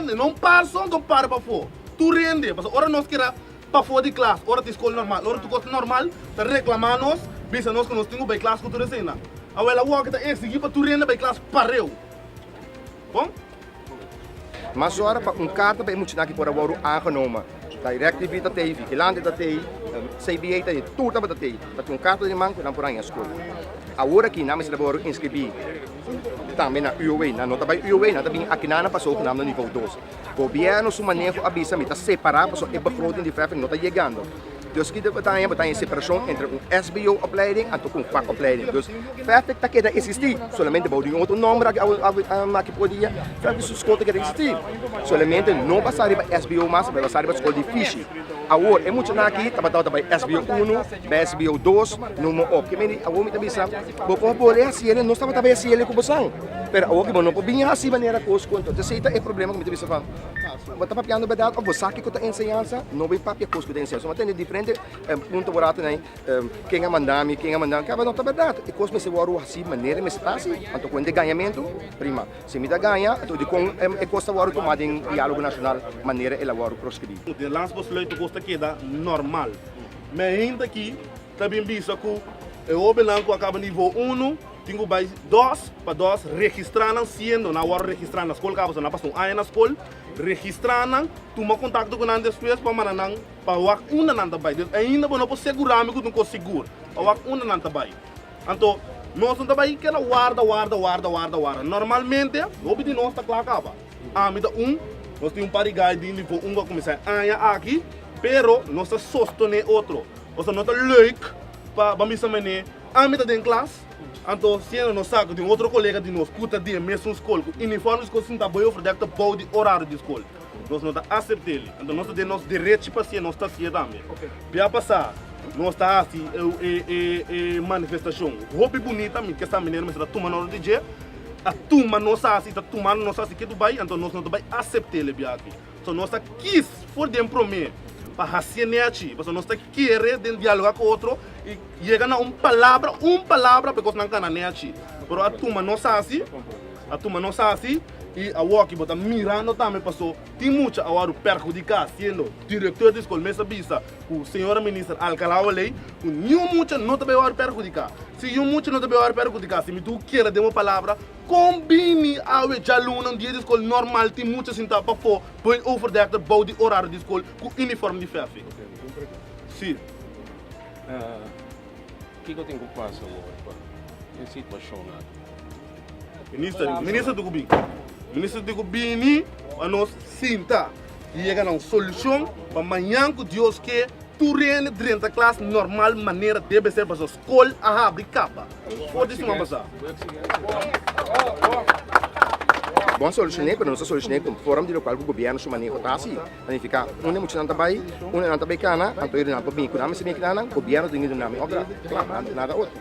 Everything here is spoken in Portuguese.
rende, não passa, não para para fora. Tu rende, mas ora nós queremos para fora de classe, ora de escola normal, ora tu gosta normal, tá reclamar nós, bisa nós que nós temos bem classe cultura cena. A ela o que tá exigir para tu rende bem classe pareu. Bom? Mas ora para carta para muito aqui por agora aangenomen. Directiviteit dat heeft, vigilante dat heeft, CBA dat heeft, tudo dat heeft. Dat carta de manco dan por aí a escola. Agora aqui na mesa de inscrever também na UOE, na nota by UOE, na também aqui na passou que no nível 2. Governo su manejo avisa me tá separado, so é begroting de Feffik não está chegando. Dus kita betanya separação entre SBO-opleiding en een vakopleiding. Dus Feffik tak keda existir, solamente bouwing outro nome que podia, Feffik su escola que existir. Solamente não passar para SBO mas para passar para escola de fiche. Agora é muito aqui, tá batendo para SBO 1, para SBO 2, não op. Que me agora me tabisa, vou poder assim, ele não estava também assim ele com você. Pero agora que não pode vir assim maneira com os contos. Então esse é problema que me tabisa fala. Você está papiando verdade, ou você que está ensinança, não vai papiar com os que ensinança. Mas tem diferente ponto barato né, quem é mandame, que vai não tá verdade. E coisa me se voa assim maneira, me se tá assim. Então quando ganhamento, prima. Se me dá ganha, então de com é costa voa tomada em diálogo nacional maneira ela voa proscrever. O lance besluit gosta que dá normal. Mas ainda aqui também bisa que o belanco acaba nível 1, tenho mais 2 para 2 registrando sendo na hora registrando na escola, acaba na passou aí na escola, registrando, toma contato com nós depois para mananang para o não também. Ainda não posso segurar me que não consigo seguro. Para o não também. Então nós não também que ela guarda. Normalmente, o de nós está claro acaba. A me dá nós temos par de guide de nível 1 vai começar aqui, pero nós sostener outro. Ou seja, nós tá leuk para me chamar a me dá em classe. Então, se nós sabe de outro colega de nós, puta de mesmo escola, uniforme de escola, está bem oferecido para de horário de escola. Nós não aceitamos ele. Então, nós temos direito para ser, nós está assim também. Para passar, nós está assim, manifestação. Roupa bonita, que essa menina me está tomando no DJ. A turma não está assim, está tomando não assim que tu vai, então nós não vai aceitar ele aqui. Então, nós está quis for dentro para mim. Para raciar aqui, porque nós está querendo dialogar com o outro e chega a uma palavra porque nós não estamos aqui. Mas a turma não está assim, e a walk bota mirando também passou, tem muito a hora perjudicar, sendo diretor da escola, mesa bisa, o senhor ministro Alcalá Olei, o nenhum muito não também vai perjudicar. Se o muito não também vai perjudicar, se tu quer de uma palavra, combine a de aluno dia de escola normal, tem muito assim para for, põe overdekte bouw de horário de escola com uniforme de Feffik. Sim. O que eu tenho que fazer agora? Em situação lá. Ministro do governo, a nós sinta e chega a uma solução para amanhã que Deus quer tu reina dentro da classe normal maneira deve ser para a escola a abrir capa. Pode ser uma passar. Bom solucionar, quando nós solucionamos com fórum de local que o governo se maneja assim, planificar, um é muito não trabalha, um é não trabalha cana, então ele não pode vir com nada, se vem com nada, o governo tem que dar nada, claro, nada outro.